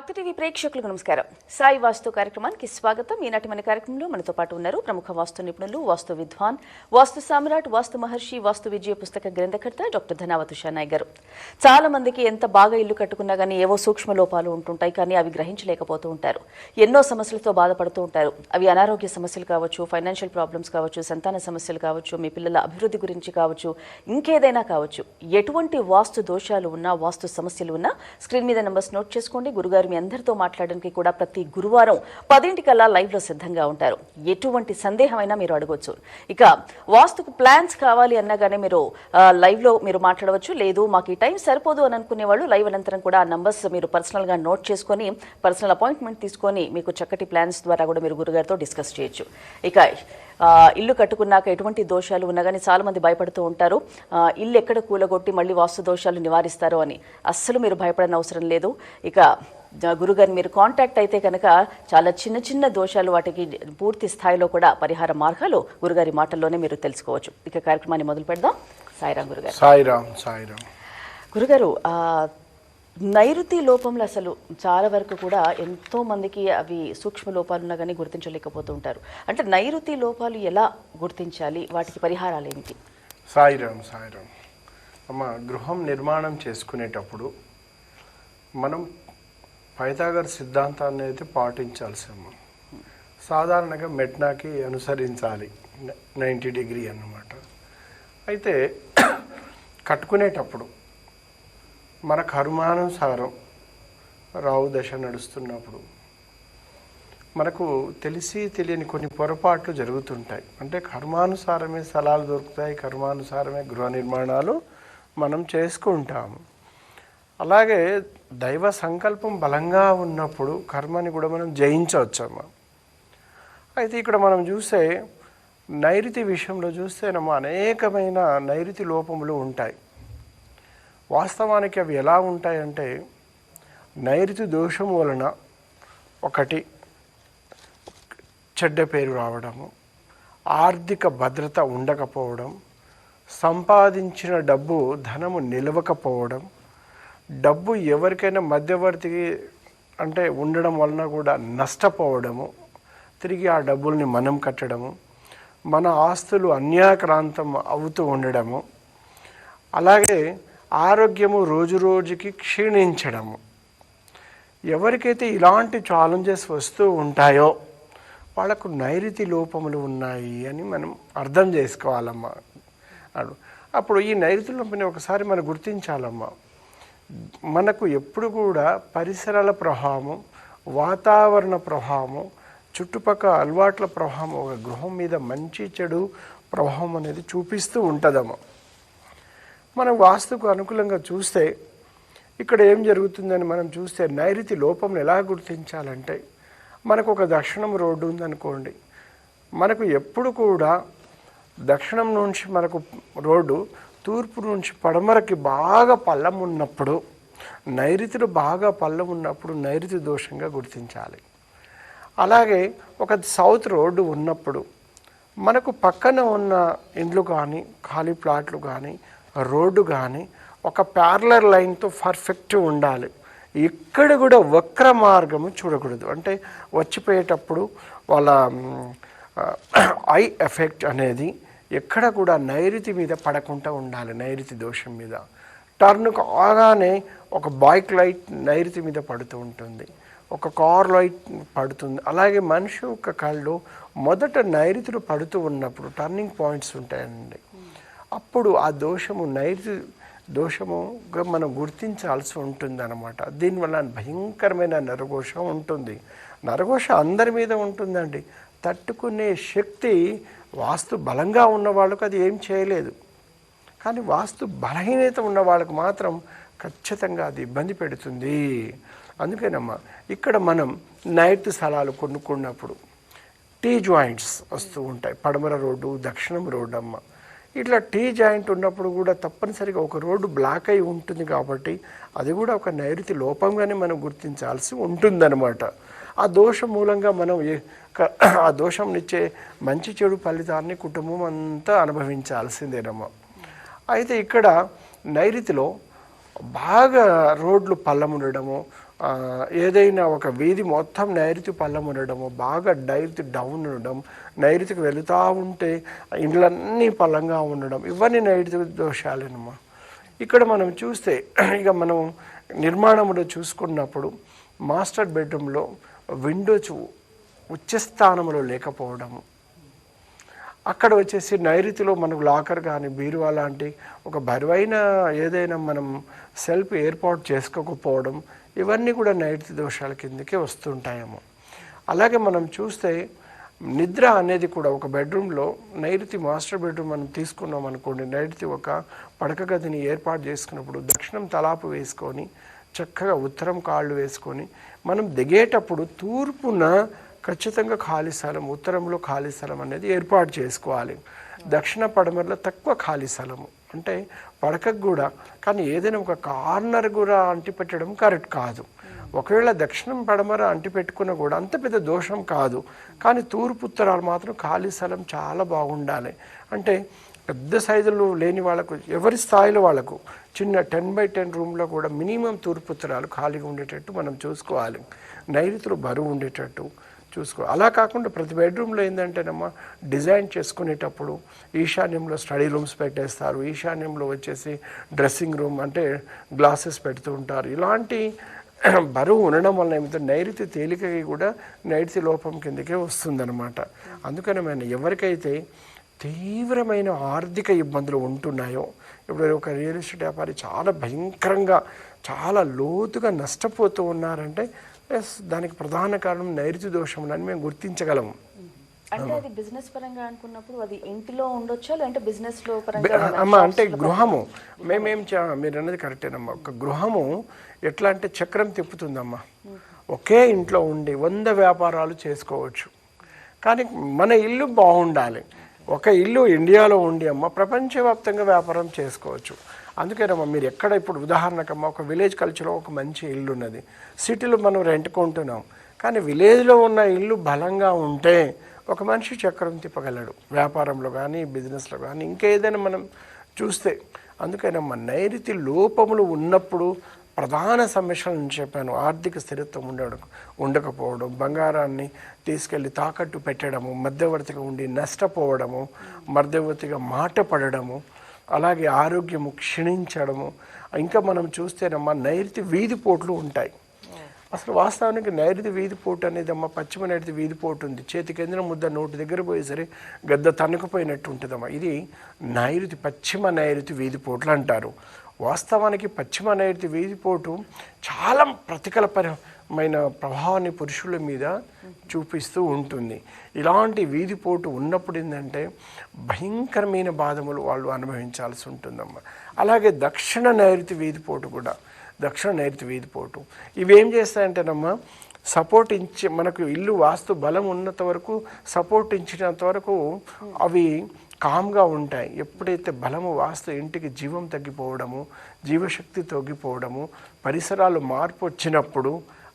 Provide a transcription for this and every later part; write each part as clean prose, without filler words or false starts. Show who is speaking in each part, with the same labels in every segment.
Speaker 1: భక్తి టీవీ ప్రేక్షకులకు నమస్కారం. సాయి వాస్తు కార్యక్రమానికి స్వాగతం. ఈనాటి మన కార్యక్రమంలో మనతో పాటు ఉన్నారు ప్రముఖ వాస్తు నిపుణులు, వాస్తు విద్వాన్, వాస్తు సామ్రాట్, వాస్తు మహర్షి, వాస్తు విజయ పుస్తక గ్రంథకర్త డాక్టర్ ధనావత్ ఉషానాయ్ గారు. చాలా మందికి ఎంత బాగా ఇల్లు కట్టుకున్నా కానీ ఏవో సూక్ష్మ లోపాలు ఉంటుంటాయి, కానీ అవి గ్రహించలేకపోతూ ఉంటారు. ఎన్నో సమస్యలతో బాధపడుతూ ఉంటారు. అవి అనారోగ్య సమస్యలు కావచ్చు, ఫైనాన్షియల్ ప్రాబ్లమ్స్ కావచ్చు, సంతాన సమస్యలు కావచ్చు, మీ పిల్లల అభివృద్ధి గురించి కావచ్చు, ఇంకేదైనా కావచ్చు. ఎటువంటి వాస్తు దోషాలు ఉన్నా, వాస్తు సమస్యలు ఉన్నా స్క్రీన్ మీద నంబర్స్ నోట్ చేసుకోండి. గురుగారు మీ అందరితో మాట్లాడడానికి కూడా ప్రతి గురువారం 10 లైవ్ లో సిద్ధంగా ఉంటారు. ఎటువంటి సందేహమైనా మీరు అడగొచ్చు. ఇక వాస్తుకు ప్లాన్స్ కావాలి అన్నగానే మీరు లైవ్ లో మీరు మాట్లాడవచ్చు. లేదు మాకు ఈ టైం సరిపోదు అని అనుకునే వాళ్ళు లైవ్ అనంతరం కూడా ఆ నంబర్స్ మీరు పర్సనల్ గా నోట్ చేసుకొని పర్సనల్ అపాయింట్మెంట్ తీసుకొని మీకు చక్కటి ప్లాన్స్ ద్వారా కూడా మీరు గురుగారితో డిస్కస్ చేయొచ్చు. ఇక ఇల్లు కట్టుకున్నాక ఎటువంటి దోషాలు ఉన్నా కానీ చాలా మంది భయపడుతూ ఉంటారు, ఇల్లు ఎక్కడ కూలగొట్టి మళ్ళీ వాస్తు దోషాలు నివారిస్తారో అని. అస్సలు మీరు భయపడని అవసరం లేదు. ఇక గురుగారిని మీరు కాంటాక్ట్ అయితే కనుక చాలా చిన్న చిన్న దోషాలు, వాటికి పూర్తి స్థాయిలో కూడా పరిహార మార్గాలు గురుగారి మాటల్లోనే మీరు తెలుసుకోవచ్చు. ఇక కార్యక్రమాన్ని మొదలు పెడదాం. సాయిరాం గురుగారు.
Speaker 2: సాయిరాం. సాయిరాం
Speaker 1: గురుగారు, నైరుతి లోపంలో అసలు చాలా వరకు కూడా ఎంతో మందికి అవి సూక్ష్మ లోపాలు ఉన్నా కానీ గుర్తించలేకపోతూ ఉంటారు. అంటే నైరుతి లోపాలు ఎలా గుర్తించాలి, వాటికి పరిహారాలు ఏమిటి?
Speaker 2: సాయిరాం. సాయిరాం అమ్మ, గృహం నిర్మాణం చేసుకునేటప్పుడు మనం పైథాగరస్ సిద్ధాంతాన్ని అయితే పాటించాల్సి అమ్మ. సాధారణంగా మెట్నాకి అనుసరించాలి 90 డిగ్రీ అన్నమాట. అయితే కట్టుకునేటప్పుడు మన కర్మానుసారం రావు దశ నడుస్తున్నప్పుడు మనకు తెలిసి తెలియని కొన్ని పొరపాట్లు జరుగుతుంటాయి. అంటే కర్మానుసారమే స్థలాలు దొరుకుతాయి, కర్మానుసారమే గృహ నిర్మాణాలు మనం చేసుకుంటాము. అలాగే దైవ సంకల్పం బలంగా ఉన్నప్పుడు కర్మని కూడా మనం జయించవచ్చమ్మా. అయితే ఇక్కడ మనం చూస్తే నైరుతి విషయంలో చూస్తేనేమో అనేకమైన నైరుతి లోపములు ఉంటాయి. వాస్తవానికి అవి ఎలా ఉంటాయంటే, నైరుతి దోషం వలన ఒకటి చెడ్డ పేరు రావడము, ఆర్థిక భద్రత ఉండకపోవడం, సంపాదించిన డబ్బు ధనము నిలవకపోవడం, డబ్బు ఎవరికైనా మధ్యవర్తికి అంటే ఉండడం వలన కూడా నష్టపోవడము, తిరిగి ఆ డబ్బుల్ని మనం కట్టడము, మన ఆస్తులు అన్యాక్రాంతం అవుతూ ఉండడము, అలాగే ఆరోగ్యము రోజు రోజుకి క్షీణించడము. ఎవరికైతే ఇలాంటి ఛాలెంజెస్ వస్తూ ఉంటాయో వాళ్ళకు నైరుతి లోపములు ఉన్నాయి అని మనం అర్థం చేసుకోవాలమ్మా. అప్పుడు ఈ నైరుతి లోపని ఒకసారి మనం గుర్తించాలమ్మా. మనకు ఎప్పుడు కూడా పరిసరాల ప్రభావము, వాతావరణ ప్రభావము, చుట్టుపక్కల అలవాట్ల ప్రభావం ఒక గృహం మీద మంచి చెడు ప్రభావం అనేది చూపిస్తూ ఉంటుందమ్మా. మనం వాస్తుకు అనుకూలంగా చూస్తే ఇక్కడ ఏం జరుగుతుందని మనం చూస్తే నైరుతి లోపం ఎలా గుర్తించాలంటే, మనకు ఒక దక్షిణం రోడ్డు ఉందనుకోండి, మనకు ఎప్పుడు కూడా దక్షిణం నుంచి మనకు రోడ్డు తూర్పు నుంచి పడమరకి బాగా పల్లం ఉన్నప్పుడు, నైరుతిలో బాగా పల్లం ఉన్నప్పుడు నైరుతి దోషంగా గుర్తించాలి. అలాగే ఒక సౌత్ రోడ్డు ఉన్నప్పుడు మనకు పక్కన ఉన్న ఇండ్లు కానీ ఖాళీ ప్లాట్లు కానీ రోడ్డు కానీ ఒక ప్యారలర్ లైన్తో పర్ఫెక్ట్ ఉండాలి. ఎక్కడ కూడా వక్ర మార్గము చూడకూడదు. అంటే వచ్చిపోయేటప్పుడు వాళ్ళ ఐ ఎఫెక్ట్ అనేది ఎక్కడ కూడా నైరుతి మీద పడకుండా ఉండాలి. నైరుతి దోషం మీద టర్న్ కాగానే ఒక బైక్ లైట్ నైరుతి మీద పడుతూ ఉంటుంది, ఒక కార్ లైట్ పడుతుంది. అలాగే మనిషి యొక్క కళ్ళు మొదట నైరుతిలో పడుతూ ఉన్నప్పుడు టర్నింగ్ పాయింట్స్ ఉంటాయండి. అప్పుడు ఆ దోషము నైరుతి దోషముగా మనం గుర్తించాల్సి ఉంటుంది అన్నమాట. దీనివల్ల భయంకరమైన నరఘోష ఉంటుంది. నరఘోష అందరి మీద ఉంటుందండి. తట్టుకునే శక్తి వాస్తు బలంగా ఉన్న వాళ్ళకు అది ఏం చేయలేదు, కానీ వాస్తు బలహీనత ఉన్న వాళ్ళకు మాత్రం ఖచ్చితంగా అది ఇబ్బంది పెడుతుంది. అందుకేనమ్మా ఇక్కడ మనం నైరుతి స్థలాలు కొనుక్కున్నప్పుడు టీ జాయింట్స్ వస్తూ ఉంటాయి. పడమర రోడ్డు, దక్షిణం రోడ్డు అమ్మ. ఇట్లా టీ జాయింట్ ఉన్నప్పుడు కూడా తప్పనిసరిగా ఒక రోడ్డు బ్లాక్ అయి ఉంటుంది కాబట్టి అది కూడా ఒక నైరుతి లోపంగానే మనం గుర్తించాల్సి ఉంటుందన్నమాట. ఆ దోషం మూలంగా మనం ఆ దోషం ఇచ్చే మంచి చెడు ఫలితాన్ని కుటుంబం అంతా అనుభవించాల్సిందేనమ్మా. అయితే ఇక్కడ నైరుతిలో బాగా రోడ్లు పల్లం ఉండడము, ఏదైనా ఒక వీధి మొత్తం నైరుతి పల్లం ఉండడము, బాగా నైరుతి డౌన్ ఉండడం, నైరుతికి వెళుతూ ఉంటే ఇండ్లన్నీ పల్లంగా ఉండడం, ఇవన్నీ నైరుతి దోషాలేనమ్మా. ఇక్కడ మనం చూస్తే ఇక మనం నిర్మాణంలో చూసుకున్నప్పుడు మాస్టర్ బెడ్రూమ్లో విండోస్ ఉచ్చస్థానంలో లేకపోవడము, అక్కడ వచ్చేసి నైరుతిలో మనకు లాకర్ కానీ బీరువా లాంటి ఒక బరువైన ఏదైనా మనం సెల్ఫ్ ఏర్పాటు చేసుకోకపోవడం, ఇవన్నీ కూడా నైరుతి దోషాల కిందకే వస్తుంటాయేమో. అలాగే మనం చూస్తే నిద్ర అనేది కూడా ఒక బెడ్రూమ్లో నైరుతి మాస్టర్ బెడ్రూమ్ మనం తీసుకున్నాం అనుకోండి, నైరుతి ఒక పడక గదిని ఏర్పాటు చేసుకున్నప్పుడు దక్షిణం తలాపు వేసుకొని చక్కగా ఉత్తరం కాళ్ళు వేసుకొని మనం దిగేటప్పుడు తూర్పున ఖచ్చితంగా ఖాళీ స్థలం, ఉత్తరంలో ఖాళీ స్థలం అనేది ఏర్పాటు చేసుకోవాలి. దక్షిణ పడమరలో తక్కువ ఖాళీ స్థలము అంటే పడకకు కూడా, కానీ ఏదైనా ఒక కార్నర్ కూడా అంటిపెట్టడం కరెక్ట్ కాదు. ఒకవేళ దక్షిణం పడమర అంటిపెట్టుకున్నా కూడా అంత పెద్ద దోషం కాదు, కానీ తూర్పు ఉత్తరాలు మాత్రం ఖాళీ స్థలం చాలా బాగుండాలి. అంటే పెద్ద సైజులు లేని వాళ్ళకు, ఎవరి స్థాయిలో వాళ్ళకు చిన్న 10x10 రూమ్లో కూడా మినిమం తూర్పు ఉత్తరాలు ఖాళీగా ఉండేటట్టు మనం చూసుకోవాలి. నైరుతిలో బరువు ఉండేటట్టు చూసుకో. అలా కాకుండా ప్రతి బెడ్రూమ్లో ఏంటంటేనమ్మా డిజైన్ చేసుకునేటప్పుడు ఈశాన్యంలో స్టడీ రూమ్స్ పెట్టేస్తారు, ఈశాన్యంలో వచ్చేసి డ్రెస్సింగ్ రూమ్ అంటే గ్లాసెస్ పెడుతూ ఉంటారు. ఇలాంటి బరువు ఉండడం వల్ల ఏమిటో నైరుతి తేలికగా కూడా నైరుతి లోపం కిందకే వస్తుందన్నమాట. అందుకని మనం ఎవరికైతే తీవ్రమైన ఆర్థిక ఇబ్బందులు ఉంటున్నాయో, ఇప్పుడు ఒక రియల్ ఎస్టేట్ వ్యాపారి చాలా భయంకరంగా చాలా లోతుగా నష్టపోతూ ఉన్నారంటే దానికి ప్రధాన కారణం నైరుతి దోషం అని మేము గుర్తించగలము.
Speaker 1: అంటే అది బిజినెస్ పరంగా అనుకున్నప్పుడు అది ఇంటిలో ఉండొచ్చా లేదంటే బిజినెస్ లో పరంగా?
Speaker 2: అమ్మా అంటే గృహము మేమేం మీరు అన్నది కరెక్టేనమ్మా. ఒక గృహము ఎట్లా అంటే చక్రం తిప్పుతుందమ్మా. ఒకే ఇంట్లో ఉండి 100 వ్యాపారాలు చేసుకోవచ్చు, కానీ మన ఇల్లు బాగుండాలి. ఒక ఇల్లు ఇండియాలో ఉండి అమ్మ ప్రపంచవ్యాప్తంగా వ్యాపారం చేసుకోవచ్చు. అందుకేనమ్మా మీరు ఎక్కడ ఇప్పుడు ఉదాహరణకమ్మా ఒక విలేజ్ కల్చర్లో ఒక మంచి ఇల్లు ఉన్నది, సిటీలో మనం రెంట్ కొంటున్నాం, కానీ విలేజ్లో ఉన్న ఇల్లు బలంగా ఉంటే ఒక మనిషి చక్రం తిప్పగలడు వ్యాపారంలో కానీ బిజినెస్లో కానీ ఇంకేదైనా మనం చూస్తే. అందుకేనమ్మా నైరుతి లోపములు ఉన్నప్పుడు ప్రధాన సమస్యలను చెప్పాను. ఆర్థిక స్థిరత్వం ఉండకపోవడం, బంగారాన్ని తీసుకెళ్ళి తాకట్టు పెట్టడము, మధ్యవర్తిగా ఉండి నష్టపోవడము, మధ్యవర్తిగా మాట పడడము, అలాగే ఆరోగ్యము క్షీణించడము. ఇంకా మనం చూస్తేనమ్మా నైరుతి వీధిపోట్లు ఉంటాయి. అసలు వాస్తవానికి నైరుతి వీధిపోటు అనేది అమ్మ పశ్చిమ నైరుతి వీధిపోటు ఉంది, చేతికి ఎందిన ముద్ద నోటి దగ్గర పోయేసరి గద్ద తనుకుపోయినట్టు ఉంటుందమ్మా. ఇది నైరుతి పశ్చిమ నైరుతి వీధిపోట్లు అంటారు. వాస్తవానికి పశ్చిమ నైరుతి వీధిపోటు చాలా ప్రతికూలమైన ప్రభావాన్ని పురుషుల మీద చూపిస్తూ ఉంటుంది. ఇలాంటి వీధిపోటు ఉన్నప్పుడు ఏంటంటే భయంకరమైన బాధములు వాళ్ళు అనుభవించాల్సి ఉంటుందమ్మా. అలాగే దక్షిణ నైరుతి వీధిపోటు కూడా, దక్షిణ నైరుతి వీధిపోటు ఇవేం చేస్తాయంటేనమ్మా సపోర్ట్ ఇచ్చి మనకు ఇల్లు వాస్తు బలం ఉన్నంత వరకు సపోర్ట్ ఇచ్చినంత వరకు అవి కామ్గా ఉంటాయి. ఎప్పుడైతే బలము వాస్తు ఇంటికి జీవం తగ్గిపోవడము, జీవశక్తి తగ్గిపోవడము, పరిసరాలు మార్పు వచ్చినప్పుడు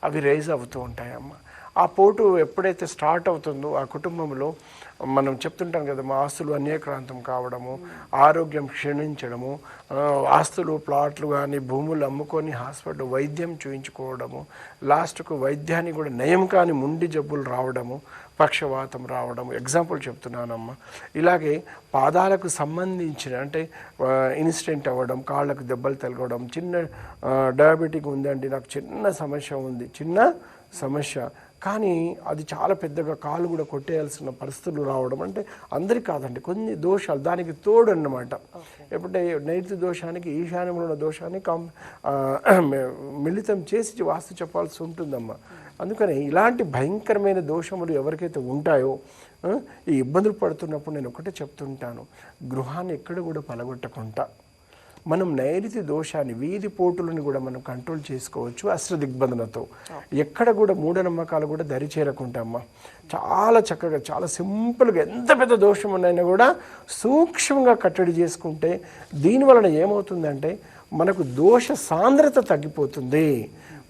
Speaker 2: అవి రైజ్ అవుతూ ఉంటాయమ్మ. ఆ పోటు ఎప్పుడైతే స్టార్ట్ అవుతుందో ఆ కుటుంబంలో మనం చెప్తుంటాం కదా, మా ఆస్తులు అన్యాక్రాంతం కావడము, ఆరోగ్యం క్షీణించడము, ఆస్తులు ప్లాట్లు కానీ భూములు అమ్ముకొని హాస్పిటల్ వైద్యం చూయించుకోవడము, లాస్ట్కు వైద్యాన్ని కూడా నయం కాని ముండి జబ్బులు రావడము, పక్షవాతం రావడం, ఎగ్జాంపుల్ చెప్తున్నానమ్మా. ఇలాగే పాదాలకు సంబంధించిన అంటే ఇన్సిడెంట్ అవ్వడం, కాళ్ళకు దెబ్బలు తగలడం, చిన్న డయాబెటిక్ ఉందండి నాకు చిన్న సమస్య ఉంది, చిన్న సమస్య కానీ అది చాలా పెద్దగా కాలు కూడా కొట్టేయాల్సిన పరిస్థితులు రావడం, అంటే అందరికీ కాదండి కొన్ని దోషాలు దానికి తోడు అన్నమాట. ఎప్పుడంటే నైరుతి దోషానికి ఈశాన్యంలో ఉన్న దోషాన్ని మిళితం చేసి వాస్తు చెప్పాల్సి ఉంటుందమ్మా. అందుకని ఇలాంటి భయంకరమైన దోషములు ఎవరికైతే ఉంటాయో ఈ ఇబ్బందులు పడుతున్నప్పుడు నేను ఒకటే చెప్తుంటాను, గృహాన్ని ఎక్కడ కూడా పలగొట్టకుండా మనం నైరుతి దోషాన్ని వీధి పోటులను కూడా మనం కంట్రోల్ చేసుకోవచ్చు అష్టదిగ్బంధనతో. ఎక్కడ కూడా మూఢనమ్మకాలు కూడా దరి చేరకుంటామ్మా. చాలా చక్కగా చాలా సింపుల్గా ఎంత పెద్ద దోషం ఉన్నాయినా కూడా సూక్ష్మంగా కట్టడి చేసుకుంటే దీనివలన ఏమవుతుందంటే మనకు దోష సాంద్రత తగ్గిపోతుంది.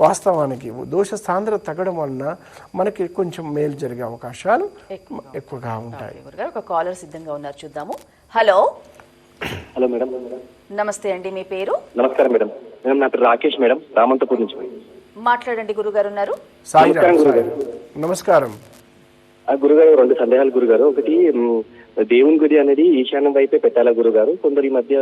Speaker 2: వాస్తవానికి దోష సాంద్రత తగ్గడం వలన మనకి కొంచెం మేలు జరిగే అవకాశాలు ఎక్కువగా ఉంటాయి.
Speaker 1: ఒక కాలర్ సిద్ధంగా ఉన్నారు, చూద్దాము. Hello
Speaker 3: hello madam.
Speaker 1: నమస్తే అండి, మీ పేరు?
Speaker 3: నమస్కారం మేడం. నా పేరు రాకేష్ మేడం, రామంతపూర్ నుంచి.
Speaker 1: మాట్లాడండి గురుగారు ఉన్నారు.
Speaker 2: నమస్కారం
Speaker 3: గురుగారు. 2 సందేహాలు గురుగారు. ఒకటి, దేవుని గుడి అనేది ఈశాన్యం వైపే పెట్టాలా గురుగారు? కొందరు ఈ మధ్య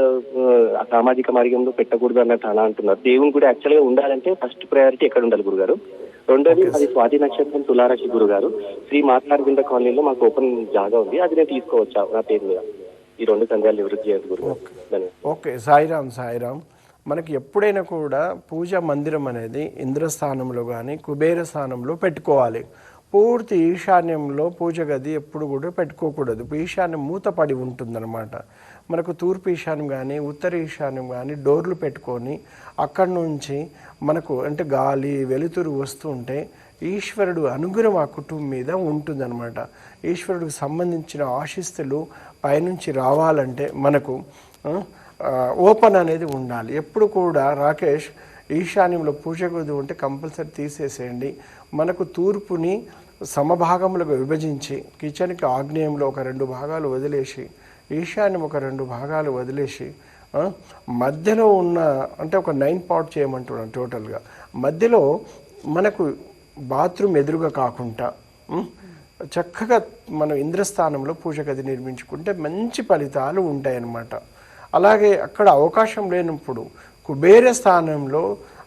Speaker 3: సామాజిక మార్గంలో పెట్టకూడదు అన్నట్టు అలా అంటున్నారు. దేవుని గుడి యాక్చువల్ గా ఉండాలంటే ఫస్ట్ ప్రయారిటీ ఎక్కడ ఉండాలి గురుగారు? రెండోది, అది స్వాతి నక్షత్రం తులారాశి గురుగారు. శ్రీ మాట్లాడుకుంట కాలనీలో మాకు ఓపెన్ జాగా ఉంది, అది నేను తీసుకోవచ్చా నా పేరు మీద? ఈ 2 సందేహాలు నివృత్తి చేయాలి గురుగారు.
Speaker 2: ఓకే, సాయిరామ్. మనకి ఎప్పుడైనా కూడా పూజా మందిరం అనేది ఇంద్రస్థానంలో కానీ కుబేర స్థానంలో పెట్టుకోవాలి. పూర్తి ఈశాన్యంలో పూజ గది ఎప్పుడు కూడా పెట్టుకోకూడదు. ఈశాన్యం మూతపడి ఉంటుందన్నమాట. మనకు తూర్పు ఈశాన్యం కానీ ఉత్తర ఈశాన్యం కానీ డోర్లు పెట్టుకొని అక్కడి నుంచి మనకు అంటే గాలి వెలుతురు వస్తుంటే ఈశ్వరుడు అనుగ్రహం ఆ కుటుంబం మీద ఉంటుందన్నమాట. ఈశ్వరుడికి సంబంధించిన ఆశీస్సులు పైనుంచి రావాలంటే మనకు ఓపెన్ అనేది ఉండాలి. ఎప్పుడు కూడా రాకేష్ ఈశాన్యంలో పూజ గది ఉంటే కంపల్సరీ తీసేసేయండి. మనకు తూర్పుని సమభాగములకు విభజించి కిచెన్కి ఆగ్నేయంలో ఒక 2 భాగాలు వదిలేసి ఈశాన్యం ఒక 2 భాగాలు వదిలేసి మధ్యలో ఉన్న అంటే ఒక 9 పాట్ చేయమంటున్నాను టోటల్గా. మధ్యలో మనకు బాత్రూమ్ ఎదురుగా కాకుండా చక్కగా మనం ఇంద్రస్థానంలో పూజ గది నిర్మించుకుంటే మంచి ఫలితాలు ఉంటాయన్నమాట. అలాగే అక్కడ అవకాశం లేనప్పుడు కుబేర స్థానంలో,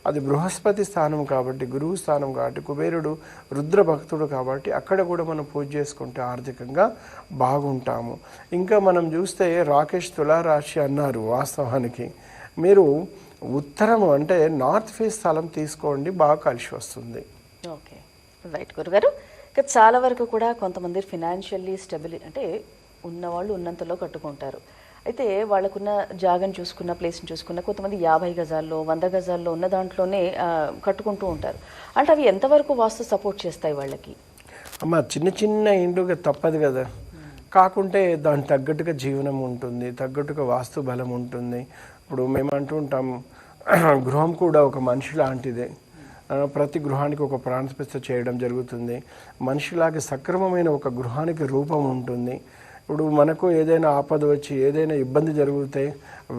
Speaker 2: అది బృహస్పతి స్థానం కాబట్టి గురువు స్థానం కాబట్టి కుబేరుడు రుద్ర భక్తుడు కాబట్టి అక్కడ కూడా మనం పూజ చేసుకుంటే ఆర్థికంగా బాగుంటాము. ఇంకా మనం చూస్తే రాకేష్ తులారాశి అన్నారు. వాస్తవానికి మీరు ఉత్తరం అంటే నార్త్ ఫేస్ స్థలం తీసుకోండి, బాగా కలిసి వస్తుంది.
Speaker 1: ఓకే, రైట్ గురుగారు. ఇక చాలా వరకు కూడా కొంతమంది ఫినాన్షియల్లీ స్టెబిలిటీ అంటే ఉన్నవాళ్ళు ఉన్నంతలో కట్టుకుంటారు. అయితే వాళ్ళకున్న జాగని చూసుకున్న ప్లేస్ని చూసుకున్న కొంతమంది 50 గజాల్లో 100 గజాల్లో ఉన్న దాంట్లోనే కట్టుకుంటూ ఉంటారు. అంటే అవి ఎంతవరకు వాస్తు సపోర్ట్ చేస్తాయి వాళ్ళకి?
Speaker 2: అమ్మ చిన్న ఇండ్లుగా తప్పదు కదా, కాకుంటే దానికి తగ్గట్టుగా జీవనం ఉంటుంది, తగ్గట్టుగా వాస్తు బలం ఉంటుంది. ఇప్పుడు మేము అంటూ ఉంటాం గృహం కూడా ఒక మనిషి లాంటిదే. ప్రతి గృహానికి ఒక ప్రాణప్రతిష్ఠ చేయడం జరుగుతుంది. మనిషిలాగే సక్రమమైన ఒక గృహానికి రూపం ఉంటుంది. ఇప్పుడు మనకు ఏదైనా ఆపద వచ్చి ఏదైనా ఇబ్బంది జరిగితే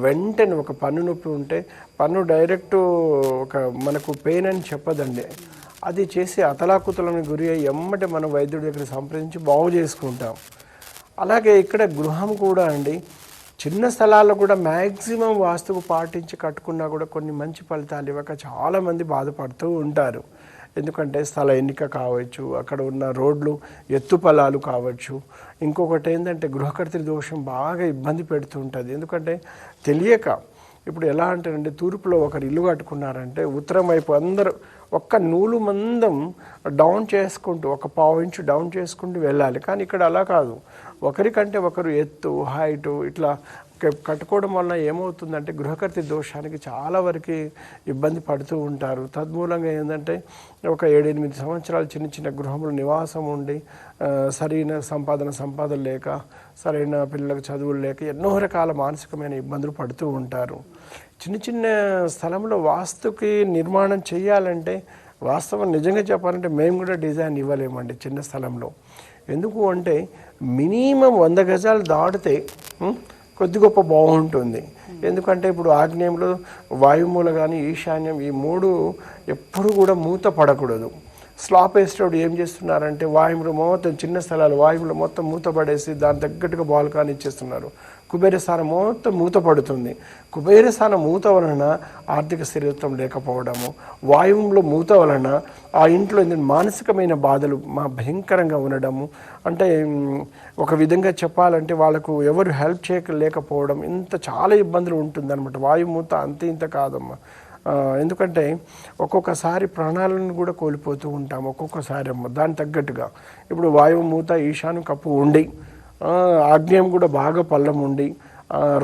Speaker 2: వెంటనే ఒక పన్ను నొప్పి ఉంటే పన్ను డైరెక్ట్ ఒక మనకు పెయిన్ అని చెప్పదండి, అది చేసి అతలాకుతలని గురి అయ్యి ఎమ్మటే మనం వైద్యుడి దగ్గర సంప్రదించి బాగు చేసుకుంటాం. అలాగే ఇక్కడ గృహం కూడా అండి, చిన్న స్థలాల్లో కూడా మ్యాక్సిమం వాస్తుకు పాటించి కట్టుకున్నా కూడా కొన్ని మంచి ఫలితాలు ఇవ్వక చాలామంది బాధపడుతూ ఉంటారు. ఎందుకంటే స్థల ఎన్నిక కావచ్చు, అక్కడ ఉన్న రోడ్లు ఎత్తుపల్లాలు కావచ్చు. ఇంకొకటి ఏంటంటే గృహకర్తృ దోషం బాగా ఇబ్బంది పెడుతుంటుంది. ఎందుకంటే తెలియక ఇప్పుడు ఎలా అంటారంటే తూర్పులో ఒకరు ఇల్లు కట్టుకున్నారంటే ఉత్తరం వైపు అందరూ ఒక్క నూలు మందం డౌన్ చేసుకుంటూ ఒక 1/4 ఇంచు డౌన్ చేసుకుంటూ వెళ్ళాలి. కానీ ఇక్కడ అలా కాదు, ఒకరికంటే ఒకరు ఎత్తు హైటు ఇట్లా కట్టుకోవడం వల్ల ఏమవుతుందంటే గృహకర్తృ దోషానికి చాలా వరకు ఇబ్బంది పడుతూ ఉంటారు. తద్మూలంగా ఏంటంటే ఒక 7-8 సంవత్సరాలు చిన్న గృహంలో నివాసం ఉండి సరైన సంపాదన లేక సరైన పిల్లలకు చదువులు లేక ఎన్నో రకాల మానసికమైన ఇబ్బందులు పడుతూ ఉంటారు. చిన్న స్థలంలో వాస్తుకి నిర్మాణం చేయాలంటే వాస్తవం నిజంగా చెప్పాలంటే మేము కూడా డిజైన్ ఇవ్వలేమండి చిన్న స్థలంలో. ఎందుకు అంటే మినిమం 100 గజాలు దాటితే కొద్ది గొప్ప బాగుంటుంది. ఎందుకంటే ఇప్పుడు ఆగ్నేయంలో వాయుమూల కానీ ఈశాన్యం ఈ 3 ఎప్పుడు కూడా మూత పడకూడదు. స్లాబ్ వేసేటప్పుడు ఏం చేస్తున్నారంటే వాయువులు మొత్తం చిన్న స్థలాలు వాయువులు మొత్తం మూతపడేసి దాని తగ్గట్టుగా బాల్కాని ఇచ్చేస్తున్నారు. కుబేర స్థానం మొత్తం మూతపడుతుంది. కుబేర స్థానం మూత వలన ఆర్థిక స్థిరత్వం లేకపోవడము, వాయువులో మూత వలన ఆ ఇంట్లో మానసికమైన బాధలు భయంకరంగా ఉండడము, అంటే ఒక విధంగా చెప్పాలంటే వాళ్ళకు ఎవరు హెల్ప్ చేయలేకపోవడం, ఇంత చాలా ఇబ్బందులు ఉంటుందన్నమాట. వాయుమూత అంతే ఇంత కాదమ్మా. ఎందుకంటే ఒక్కొక్కసారి ప్రాణాలను కూడా కోల్పోతూ ఉంటాము ఒక్కొక్కసారి అమ్మ. దానికి తగ్గట్టుగా ఇప్పుడు వాయువు మూత ఈశాన్యం కప్పు ఉండి ఆగ్నేయం కూడా బాగా పల్లం ఉండి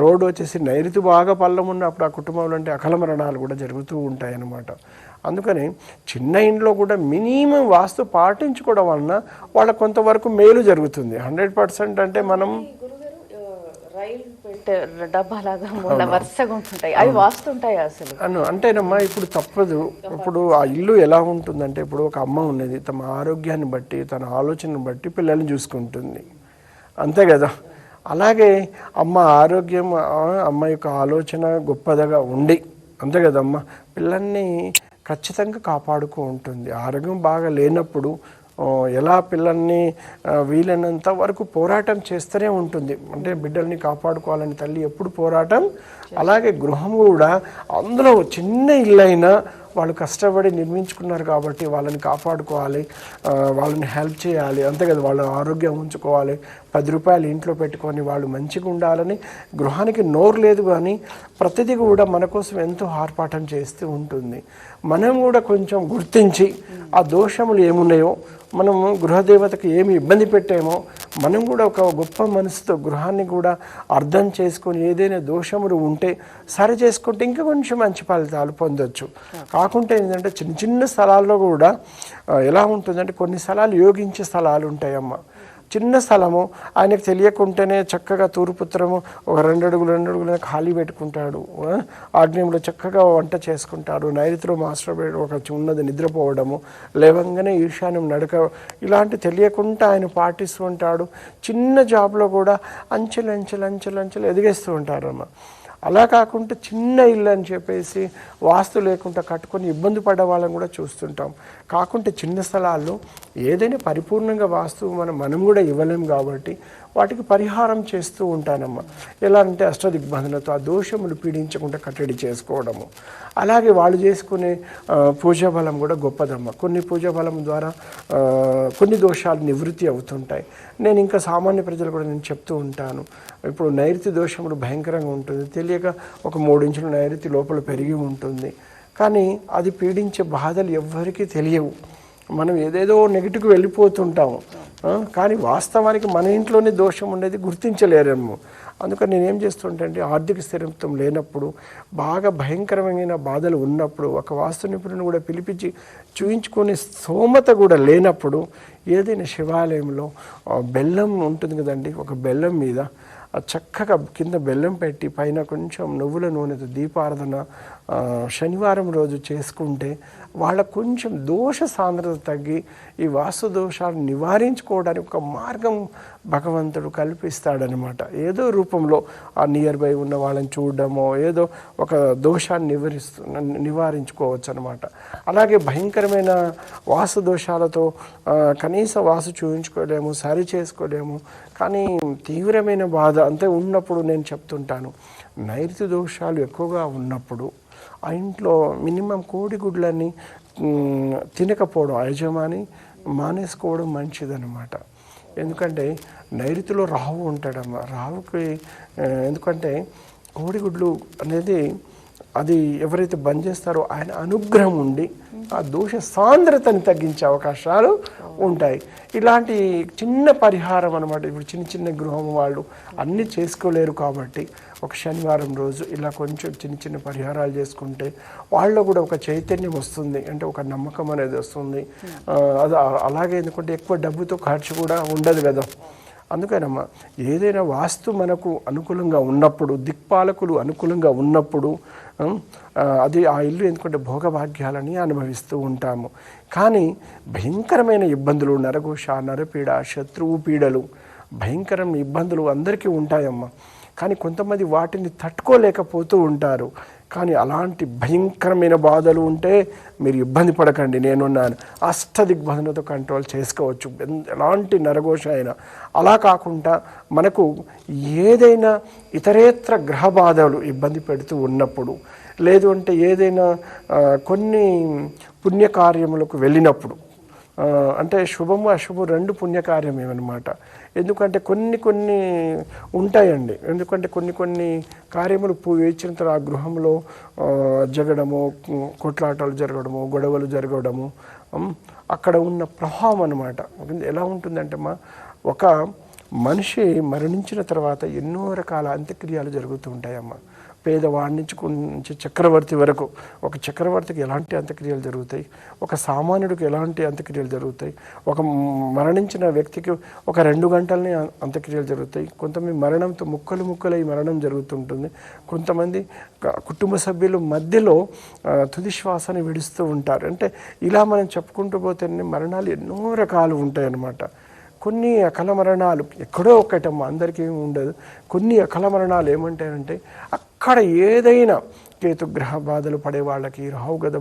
Speaker 2: రోడ్డు వచ్చేసి నైరుతి బాగా పల్లం ఉన్నప్పుడు ఆ కుటుంబంలో అంటే అకాల మరణాలు కూడా జరుగుతూ ఉంటాయి అన్నమాట. అందుకని చిన్న ఇంట్లో కూడా మినిమం వాస్తు పాటించుకోవడం వలన వాళ్ళకు కొంతవరకు మేలు జరుగుతుంది. 100% అంటే మనం
Speaker 1: డబ్బాలాగా వరుసగా ఉంటుంటాయి, అవి వాస్తుంటాయి అసలు
Speaker 2: అంటేనమ్మా. ఇప్పుడు తప్పదు. ఇప్పుడు ఆ ఇల్లు ఎలా ఉంటుందంటే ఇప్పుడు ఒక అమ్మ ఉన్నది, తమ ఆరోగ్యాన్ని బట్టి తన ఆలోచనను బట్టి పిల్లల్ని చూసుకుంటుంది, అంతే కదా. అలాగే అమ్మ ఆరోగ్యం అమ్మ యొక్క ఆలోచన గొప్పదిగా ఉండి అంతే కదమ్మా పిల్లల్ని ఖచ్చితంగా కాపాడుతూ ఉంటుంది. ఆరోగ్యం బాగా లేనప్పుడు ఎలా పిల్లల్ని వీలైనంత వరకు పోరాటం చేస్తూనే ఉంటుంది. అంటే బిడ్డల్ని కాపాడుకోవాలని తల్లి ఎప్పుడు పోరాటం. అలాగే గృహం కూడా, అందులో చిన్న ఇల్లైనా వాళ్ళు కష్టపడి నిర్మించుకున్నారు కాబట్టి వాళ్ళని కాపాడుకోవాలి, వాళ్ళని హెల్ప్ చేయాలి, అంతే కదా. వాళ్ళ ఆరోగ్యం ఉంచుకోవాలి, 10 రూపాయలు ఇంట్లో పెట్టుకొని వాళ్ళు మంచిగా ఉండాలని. గృహానికి నోరు లేదు కానీ ప్రతిదీ కూడా మన కోసం ఎంతో ఆర్పాటం చేస్తూ ఉంటుంది. మనం కూడా కొంచెం గుర్తించి ఆ దోషములు ఏమున్నాయో, మనము గృహదేవతకు ఏమి ఇబ్బంది పెట్టామో, మనం కూడా ఒక గొప్ప మనసుతో గృహాన్ని కూడా అర్థం చేసుకొని ఏదైనా దోషములు ఉంటే సరి చేసుకుంటే ఇంకా కొంచెం మంచి ఫలితాలు పొందొచ్చు. కాకుంటే ఏంటంటే చిన్న చిన్న స్థలాల్లో కూడా ఎలా ఉంటుందంటే, కొన్ని స్థలాలు యోగించే స్థలాలు ఉంటాయమ్మ. చిన్న స్థలము, ఆయనకు తెలియకుంటేనే చక్కగా తూర్పుత్తరము ఒక 2 అడుగులు ఖాళీ పెట్టుకుంటాడు. ఆగ్నేయంలో చక్కగా వంట చేసుకుంటాడు, నైరుతిలో మాస్టర్ బెడ్ ఒక ఉన్నది నిద్రపోవడము, లేవంగానే ఈశాన్యం నడక, ఇలాంటి తెలియకుండా ఆయన పాటిస్తూ ఉంటాడు. చిన్న జాబ్లో కూడా అంచెలు ఎదిగేస్తూ ఉంటారమ్మ. అలా కాకుండా చిన్న ఇల్లు అని చెప్పేసి వాస్తు లేకుండా కట్టుకొని ఇబ్బంది పడ్డ వాళ్ళని కూడా చూస్తుంటాం. కాకుంటే చిన్న స్థలాల్లో ఏదైనా పరిపూర్ణంగా వాస్తు మనం కూడా ఇవ్వలేం కాబట్టి వాటికి పరిహారం చేస్తూ ఉంటానమ్మా. ఎలా అంటే అష్టదిగ్బంధనతో ఆ దోషములు పీడించకుండా కట్టడి చేసుకోవడము. అలాగే వాళ్ళు చేసుకునే పూజా బలం కూడా గొప్పదమ్మ. కొన్ని పూజా బలం ద్వారా కొన్ని దోషాలు నివృత్తి అవుతుంటాయి. నేను ఇంకా సామాన్య ప్రజలు కూడా నేను చెప్తూ ఉంటాను. ఇప్పుడు నైరుతి దోషములు భయంకరంగా ఉంటుంది. తెలియక ఒక 3 ఇంచుల నైరుతి లోపల పెరిగి ఉంటుంది, కానీ అది పీడించే బాధలు ఎవ్వరికీ తెలియవు. మనం ఏదేదో నెగిటివ్కి వెళ్ళిపోతుంటాము, కానీ వాస్తవానికి మన ఇంట్లోనే దోషం ఉండేది గుర్తించలేరేమో. అందుకని నేనేం చేస్తుంటే, ఆర్థిక స్థిరత్వం లేనప్పుడు, బాగా భయంకరమైన బాధలు ఉన్నప్పుడు, ఒక వాస్తు నిపుణుని కూడా పిలిపించి చూయించుకునే స్తోమత కూడా లేనప్పుడు, ఏదైనా శివాలయంలో బెల్లం ఉంటుంది కదండి, ఒక బెల్లం మీద చక్కగా కింద బెల్లం పెట్టి పైన కొంచెం నువ్వుల నూనెతో దీపారాధన శనివారం రోజు చేసుకుంటే వాళ్ళకు కొంచెం దోష సాంద్రత తగ్గి ఈ వాస్తు దోషాలు నివారించుకోవడానికి ఒక మార్గం భగవంతుడు కల్పిస్తాడనమాట. ఏదో రూపంలో ఆ నియర్ బై ఉన్న వాళ్ళని చూడడమో ఏదో ఒక దోషాన్ని నివారించుకోవచ్చు అనమాట. అలాగే భయంకరమైన వాస్తు దోషాలతో కనీస వాసు చూపించుకోలేము, సరి చేసుకోలేము, కానీ తీవ్రమైన బాధ అంతే ఉన్నప్పుడు నేను చెప్తుంటాను, నైరుతి దోషాలు ఎక్కువగా ఉన్నప్పుడు ఆ ఇంట్లో మినిమం కోడిగుడ్లని తినకపోవడం, యజమాని మానేసుకోవడం మంచిదన్నమాట. ఎందుకంటే నైరుతిలో రాహు ఉంటాడమ్మా. రాహుకి ఎందుకంటే కోడిగుడ్లు అనేది అది ఎవరైతే బంద్ చేస్తారో ఆయన అనుగ్రహం ఉండి ఆ దోష సాంద్రతని తగ్గించే అవకాశాలు ఉంటాయి. ఇలాంటి చిన్న పరిహారం అనమాట. ఇప్పుడు చిన్న గృహం వాళ్ళు అన్నీ చేసుకోలేరు కాబట్టి ఒక శనివారం రోజు ఇలా కొంచెం చిన్న పరిహారాలు చేసుకుంటే వాళ్ళలో కూడా ఒక చైతన్యం వస్తుంది, అంటే ఒక నమ్మకం అనేది వస్తుంది. అది అలాగే ఎందుకంటే ఎక్కువ డబ్బుతో ఖర్చు కూడా ఉండదు కదా. అందుకనమ్మా ఏదైనా వాస్తు మనకు అనుకూలంగా ఉన్నప్పుడు, దిక్పాలకులు అనుకూలంగా ఉన్నప్పుడు అది ఆ ఇల్లు ఎందుకంటే భోగభాగ్యాలని అనుభవిస్తూ ఉంటాము. కానీ భయంకరమైన ఇబ్బందులు, నరఘోష, నరపీడ, శత్రువు పీడలు, భయంకరమైన ఇబ్బందులు అందరికీ ఉంటాయమ్మా. కానీ కొంతమంది వాటిని తట్టుకోలేకపోతూ ఉంటారు. కానీ అలాంటి భయంకరమైన బాధలు ఉంటే మీరు ఇబ్బంది పడకండి, నేనున్నాను. అష్టదిగ్బంధనతో కంట్రోల్ చేసుకోవచ్చు ఎలాంటి నరఘోష అయినా. అలా కాకుండా మనకు ఏదైనా ఇతరేతర గ్రహ బాధలు ఇబ్బంది పెడుతూ ఉన్నప్పుడు, లేదు అంటే ఏదైనా కొన్ని పుణ్యకార్యములకు వెళ్ళినప్పుడు, అంటే శుభము అశుభము 2 పుణ్యకార్యమేమన్నమాట. ఎందుకంటే కొన్ని ఉంటాయండి. ఎందుకంటే కొన్ని కార్యములు వేచిన తర్వాత ఆ గృహంలో జరగడము, కొట్లాటలు జరగడము, గొడవలు జరగడము, అక్కడ ఉన్న ప్రభావం అన్నమాట. ఎలా ఉంటుందంటే ఒక మనిషి మరణించిన తర్వాత ఎన్నో రకాల అంత్యక్రియలు జరుగుతూ ఉంటాయమ్మా. పేదవాడి నుంచి చక్రవర్తి వరకు, ఒక చక్రవర్తికి ఎలాంటి అంత్యక్రియలు జరుగుతాయి, ఒక సామాన్యుడికి ఎలాంటి అంత్యక్రియలు జరుగుతాయి, ఒక మరణించిన వ్యక్తికి ఒక 2 గంటలనే అంత్యక్రియలు జరుగుతాయి. కొంతమంది మరణంతో ముక్కలై మరణం జరుగుతుంటుంది. కొంతమంది కుటుంబ సభ్యులు మధ్యలో తుది శ్వాసని విడుస్తూ ఉంటారు. అంటే ఇలా మనం చెప్పుకుంటూ పోతే మరణాలు ఎన్నో రకాలు ఉంటాయన్నమాట. కొన్ని అకాల మరణాలు ఎక్కడో ఒకటమ్మా, అందరికీ ఏమి ఉండదు. కొన్ని అకాల మరణాలు ఏమంటాయంటే అక్కడ ఏదైనా కేతుగ్రహ బాధలు పడే వాళ్ళకి, రాహుగద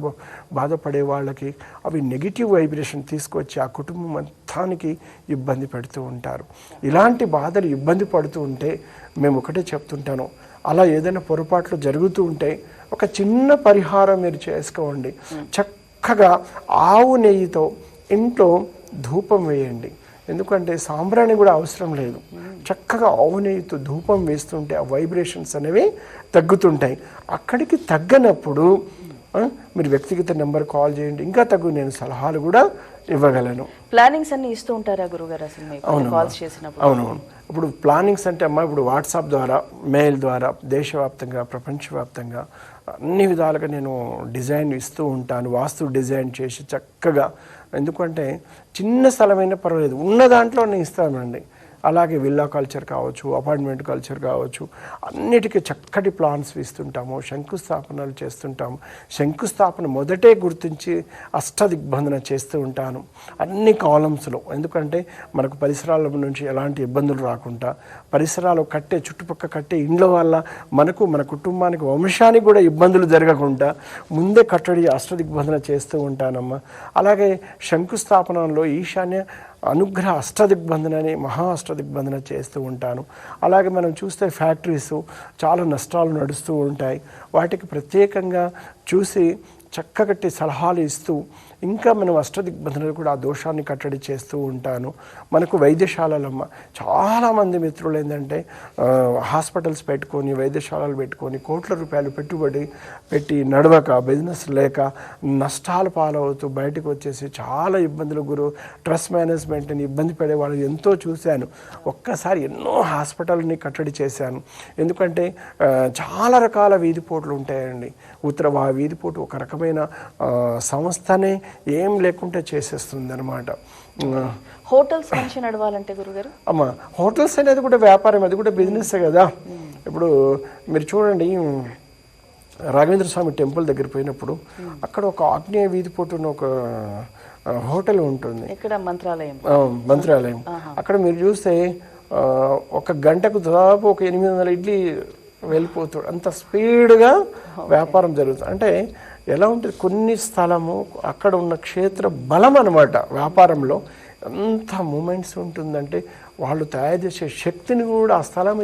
Speaker 2: బాధపడే వాళ్ళకి అవి నెగిటివ్ వైబ్రేషన్ తీసుకొచ్చి ఆ కుటుంబం మొత్తానికి ఇబ్బంది పెడుతూ ఉంటారు. ఇలాంటి బాధలు ఇబ్బంది పడుతూ ఉంటే మేము ఒకటే చెప్తుంటాను, అలా ఏదైనా పొరపాట్లు జరుగుతూ ఉంటే ఒక చిన్న పరిహారం మీరు చేసుకోండి. చక్కగా ఆవు నెయ్యితో ఇంట్లో ధూపం వేయండి. ఎందుకంటే సాంబ్రాణి కూడా అవసరం లేదు. చక్కగా ఆవు నెయ్యితో ధూపం వేస్తుంటే ఆ వైబ్రేషన్స్ అనేవి తగ్గుతుంటాయి. అక్కడికి తగ్గనప్పుడు మీరు వ్యక్తిగత నెంబర్ కాల్ చేయండి, ఇంకా నేను సలహాలు కూడా ఇవ్వగలను.
Speaker 1: ప్లానింగ్స్ అన్ని ఇస్తూ ఉంటారా గురుగారు అసలు మీకు కాల్స్ చేసినప్పుడు?
Speaker 2: అవునవును. ఇప్పుడు ప్లానింగ్స్ అంటే అమ్మా, ఇప్పుడు వాట్సాప్ ద్వారా, మెయిల్ ద్వారా దేశవ్యాప్తంగా, ప్రపంచవ్యాప్తంగా అన్ని విధాలుగా నేను డిజైన్ ఇస్తూ ఉంటాను. వాస్తు డిజైన్ చేసి చక్కగా, ఎందుకంటే చిన్న స్థలమైనా పర్వాలేదు, ఉన్న దాంట్లో నేను ఇస్తానండి. అలాగే విల్లా కల్చర్ కావచ్చు, అపార్ట్మెంట్ కల్చర్ కావచ్చు, అన్నిటికీ చక్కటి ప్లాన్స్ ఇస్తుంటాము, శంకుస్థాపనలు చేస్తుంటాము. శంకుస్థాపన మొదటే గుర్తించి అష్టదిగ్బంధన చేస్తూ ఉంటాను అన్ని కాలమ్స్లో. ఎందుకంటే మనకు పరిసరాల నుంచి ఎలాంటి ఇబ్బందులు రాకుండా, పరిసరాలు చుట్టుపక్కల కట్టే ఇండ్ల వల్ల మనకు, మన కుటుంబానికి, వంశానికి కూడా ఇబ్బందులు జరగకుండా ముందే కట్టడి అష్టదిగ్బంధన చేస్తూ ఉంటానమ్మా. అలాగే శంకుస్థాపనలో ఈశాన్య అనుగ్రహ అష్టదిగ్బంధనని, మహా అష్టదిగ్బంధన చేస్తూ ఉంటాను. అలాగే మనం చూస్తే ఫ్యాక్టరీస్ చాలా నష్టాలు నడుస్తూ ఉంటాయి. వాటికి ప్రత్యేకంగా చూసి చక్కగట్టి సలహాలు ఇస్తూ, ఇంకా మనం అష్టదిగ్బంధనలు కూడా ఆ దోషాన్ని కట్టడి చేస్తూ ఉంటాను. మనకు వైద్యశాలలమ్మ చాలామంది మిత్రులు ఏంటంటే హాస్పిటల్స్ పెట్టుకొని, వైద్యశాలలు పెట్టుకొని కోట్ల రూపాయలు పెట్టుబడి పెట్టి నడవక, బిజినెస్ లేక నష్టాలు పాలవుతూ బయటకు వచ్చేసి చాలా ఇబ్బందులు స్ట్రెస్ మేనేజ్మెంట్ని ఇబ్బంది పడే వాళ్ళు ఎంతో చూశాను. ఒక్కసారి ఎన్నో హాస్పిటల్ని కట్టడి చేశాను. ఎందుకంటే చాలా రకాల వీధిపోట్లు ఉంటాయండి. ఆ వీధిపోటు ఒక రకమైన సంస్థనే ఏం లేకుంటే చేసేస్తుంది అనమాట.
Speaker 1: హోటల్స్ మంచి నడవాలంటే గురుగారు?
Speaker 2: అమ్మా, హోటల్స్ అనేది కూడా వ్యాపారం, అది కూడా బిజినెస్ కదా. ఇప్పుడు మీరు చూడండి, రాఘవేంద్ర స్వామి టెంపుల్ దగ్గర పోయినప్పుడు అక్కడ ఒక ఆగ్నేయ వీధిపోటున్న ఒక హోటల్ ఉంటుంది.
Speaker 1: ఇక్కడ మంత్రాలయం.
Speaker 2: మంత్రాలయం. అక్కడ మీరు చూస్తే ఒక గంటకు దాదాపు ఒక 800 ఇడ్లీ వెళ్ళిపోతాడు. అంత స్పీడ్గా వ్యాపారం జరుగుతుంది. అంటే ఎలా ఉంటుంది, కొన్ని స్థలము అక్కడ ఉన్న క్షేత్ర బలం అనమాట. వ్యాపారంలో ఎంత మూమెంట్స్ ఉంటుందంటే వాళ్ళు తయారు చేసే శక్తిని కూడా ఆ స్థలం